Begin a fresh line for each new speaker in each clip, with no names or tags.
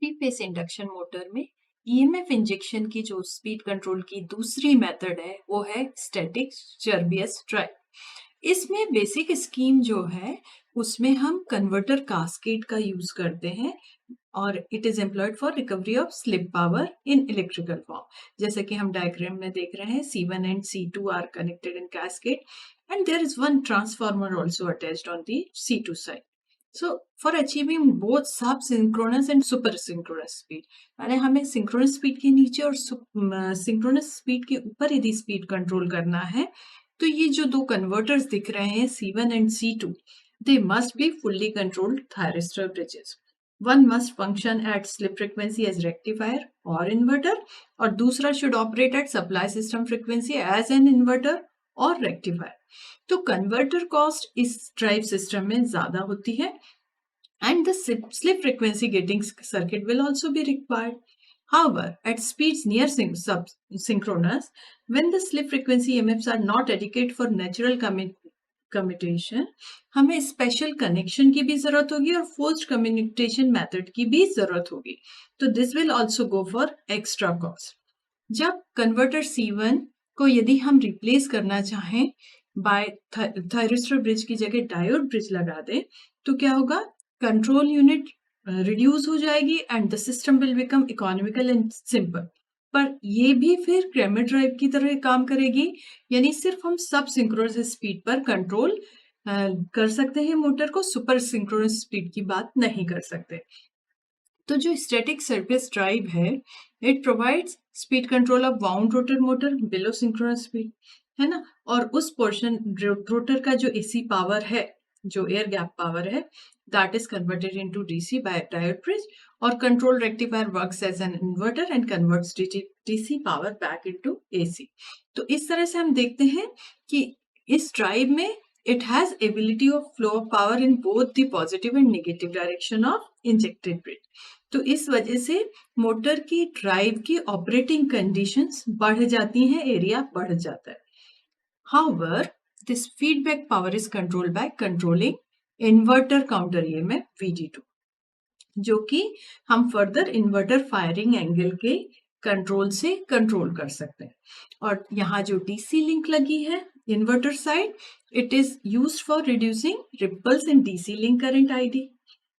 Three phase induction motor में EMF injection की जो स्पीड कंट्रोल की दूसरी मेथड है वो है स्टैटिक चर्बियस ड्राइव। इसमें बेसिक स्कीम जो है उसमें हम कन्वर्टर कास्केड का यूज करते हैं और it is employed for recovery of slip power in electrical form. जैसे कि हम डायग्राम में देख रहे हैं C1 and C2 are connected in cascade and there is one transformer also attached on the C2 side. So for achieving both subsynchronous and supersynchronous speed, माने हमें synchronous speed के नीचे और सिंक्रोनस स्पीड के ऊपर यदि स्पीड कंट्रोल करना है तो ये जो दो कन्वर्टर्स दिख रहे हैं C1 and C2, they must be fully controlled thyristor bridges. One must function at slip frequency as rectifier or inverter और दूसरा should operate at supply system frequency as an inverter और रेक्टिफायर। तो converter cost इस drive system में ज्यादा होती है and the slip frequency getting circuit will also be required. However, at speeds near synchronous, when the slip frequency EMFs are not adequate for natural commutation, हमें special connection की भी जरूरत होगी और फोर्स्ड कम्युनिकेशन मेथड की भी जरूरत होगी। तो this will also go for extra cost. जब कन्वर्टर C1 को यदि हम रिप्लेस करना चाहें बाय थायरिस्टर ब्रिज की जगह डायोड ब्रिज लगा दें तो क्या होगा, कंट्रोल यूनिट रिड्यूस हो जाएगी and the system will become economical and simple. पर ये भी फिर क्रैमर ड्राइव की तरह काम करेगी, यानी सिर्फ हम सब सिंक्रोनस स्पीड पर कंट्रोल कर सकते हैं मोटर को, सुपर सिंक्रोनस स्पीड की बात नहीं कर सकते। तो जो स्टैटिक सर्विस ड्राइव है it provides speed control of wound rotor motor below synchronous speed, है ना। और उस पोर्शन रोटर का जो एसी पावर है, जो एयर गैप पावर है, that is converted into DC by diode bridge और control rectifier works as an inverter and converts DC power back into AC. तो इस तरह से हम देखते हैं कि इस ड्राइव में it has ability of flow of power in both the positive and negative direction of injected bridge। तो इस वजह से मोटर की ड्राइव की ऑपरेटिंग कंडीशंस बढ़ जाती हैं, एरिया बढ़ जाता है। However, this feedback power is controlled by controlling inverter counter EMF VD2, जो कि हम फर्दर इन्वर्टर फायरिंग एंगल के कंट्रोल से कंट्रोल कर सकते हैं। और यहाँ जो डीसी लिंक लगी है inverter side, it is used for reducing ripples in DC link current ID.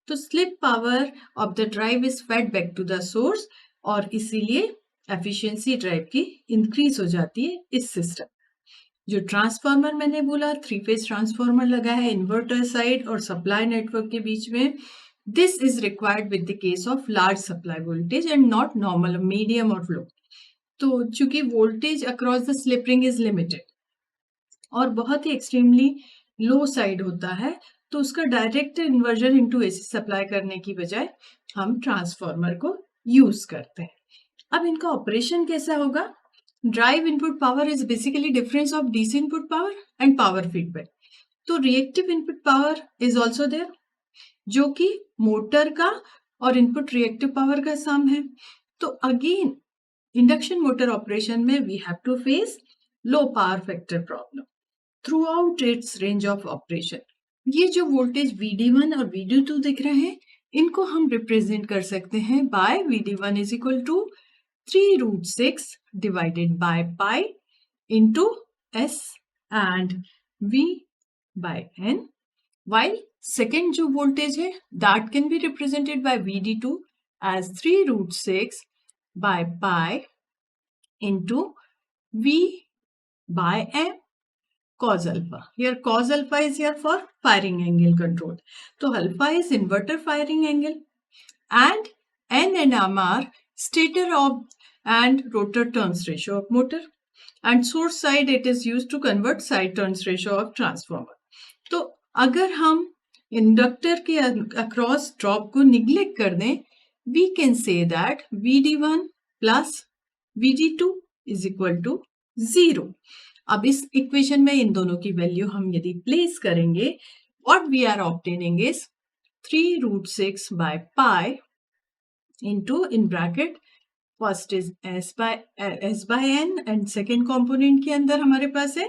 तो slip power of the drive is fed back to the source और इसीलिए एफिशिएंसी ड्राइव की इंक्रीज हो जाती है इस सिस्टम। जो ट्रांसफार्मर मैंने बोला, थ्री फेज ट्रांसफार्मर लगा है इन्वर्टर साइड और सप्लाई नेटवर्क के बीच में। This is required with the case of large supply voltage and not normal, medium or low। तो चूंकि voltage across the slip ring is limited और बहुत ही extremely low side होता है, तो उसका direct inversion into AC supply करने की बजाय हम ट्रांसफार्मर को यूज करते हैं। अब इनका ऑपरेशन कैसा होगा? Drive input power is basically difference of DC input power and power feedback. तो reactive input power is also there, जो कि मोटर का और इनपुट रिएक्टिव पावर का सम है। तो अगेन इंडक्शन मोटर ऑपरेशन में we have to face low power factor problem throughout its range of operation. ये जो वोल्टेज VD1 और VD2 दिख रहे हैं, इनको हम रिप्रेजेंट कर सकते हैं by VD1 is equal to 3√6 divided by pi into S and V by N, while second जो voltage है that can be represented by VD2 as 3√6 by pi into V by M cos alpha। Here cos alpha is here for firing angle control, तो alpha is inverter firing angle and N and M are stator of and rotor turns ratio of motor and source side it is used to convert side turns ratio of transformer। तो अगर हम inductor के across drop को neglect कर दें, we can say that VD1 plus VD2 is equal to 0। अब इस equation में इन दोनों की वैल्यू हम यदि प्लेस करेंगे, what we are obtaining is 3√6 by pi into in bracket first is S by N and second component के अंदर हमारे पास है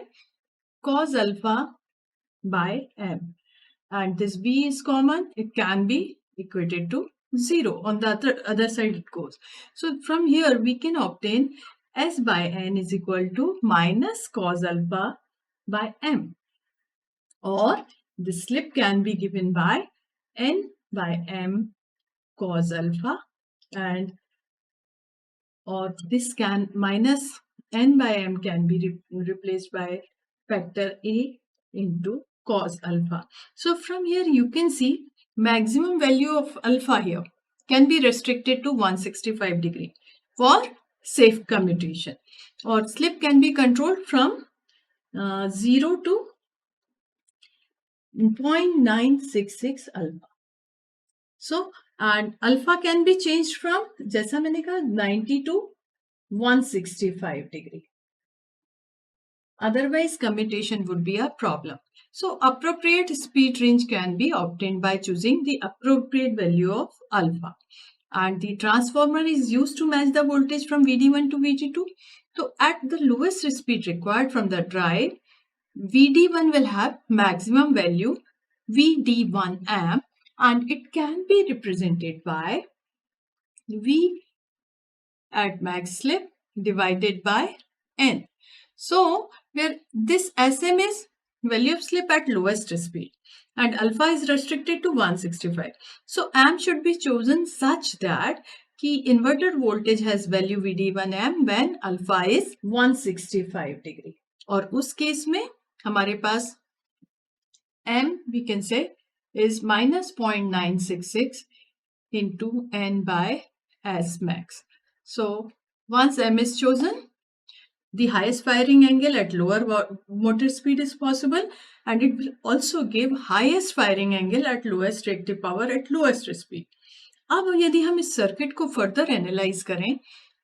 cos alpha by M, and this B is common, it can be equated to 0. On the other side it goes. So from here we can obtain S by N is equal to minus cos alpha by M, or the slip can be given by N by M cos alpha, and or this can minus N by M can be replaced by factor A into cos alpha. So from here you can see maximum value of alpha here can be restricted to 165 degree for safe commutation, or slip can be controlled from 0 to 0.966 alpha. So and alpha can be changed from, जैसा मैंने कहा, 90 to 165 degree. Otherwise commutation would be a problem. So appropriate speed range can be obtained by choosing the appropriate value of alpha, and the transformer is used to match the voltage from VD1 to VD2. So at the lowest speed required from the drive, VD1 will have maximum value VD1 amp, and it can be represented by V at max slip divided by N. So where this SM is value of slip at lowest speed and alpha is restricted to 165. So amp should be chosen such that कि inverter voltage has value VD1 amp when alpha is 165 degree, और उस case में हमारे पास M we can say is minus 0.966 into N by S max. So once M is chosen, the highest firing angle at lower motor speed is possible, and it will also give highest firing angle at lowest reactive power at lowest speed. अब यदि हम इस circuit को further analyse करें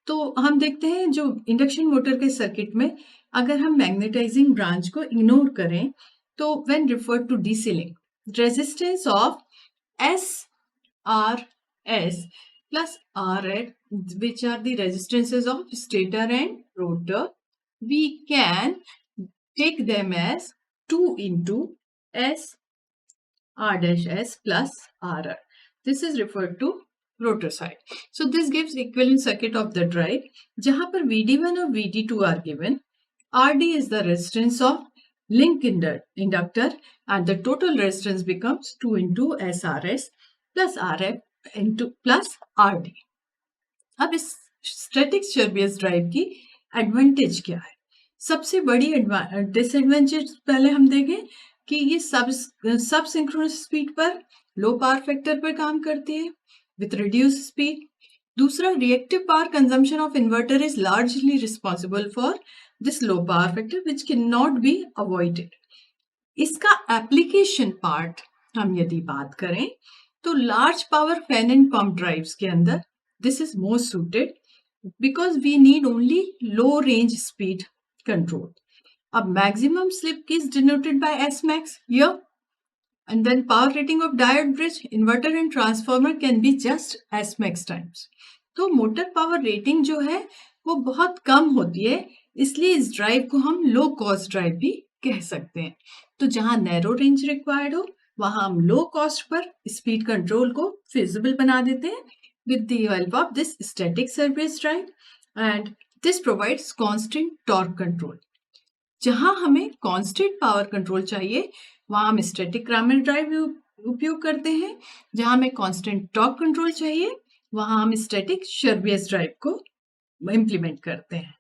तो हम देखते हैं जो इंडक्शन मोटर के सर्किट में अगर हम मैग्नेटाइजिंग ब्रांच को इग्नोर करें तो when referred to DC link, resistance of SRS plus RL, which are the resistances of stator and rotor, we can take them as 2 into S R dash S plus RR. This is referred to rotor side. So this gives equivalent circuit of the drive, जहाँ पर VD1 और VD2 are given. RD is the resistance of link inductor, and the total resistance becomes 2 into SRS plus RF into plus RD. अब इस static चर्बियस drive की advantage क्या है? सबसे बड़ी डिसएडवांटेज पहले हम देखें कि ये सब सिंक्रोनस स्पीड पर लो पावर फैक्टर पर काम करती है विथ रिड्यूस स्पीड. दूसरा, reactive power consumption of inverter is largely responsible for this low power factor which can not be avoided. इसका एप्लीकेशन पार्ट हम यदि बात करें तो large power fan and pump drives के अंदर this is more suited because we need only low range speed control. अब maximum slip is denoted by S max here, and then power rating of diode bridge, inverter and transformer can be just S max times. तो motor power rating जो है वो बहुत कम होती है, इसलिए इस ड्राइव को हम लो कॉस्ट ड्राइव भी कह सकते हैं. तो जहां नैरो रेंज रिक्वायर्ड हो वहां हम low cost per speed control को फिजिबल बना देते हैं with the help of this static service drive, and this provides constant torque control. जहां हमें constant power control चाहिए वहां हम static Cramer drive उपयोग करते हैं. जहां हमें constant torque control चाहिए वहां हम static Sherbius drive को implement करते हैं.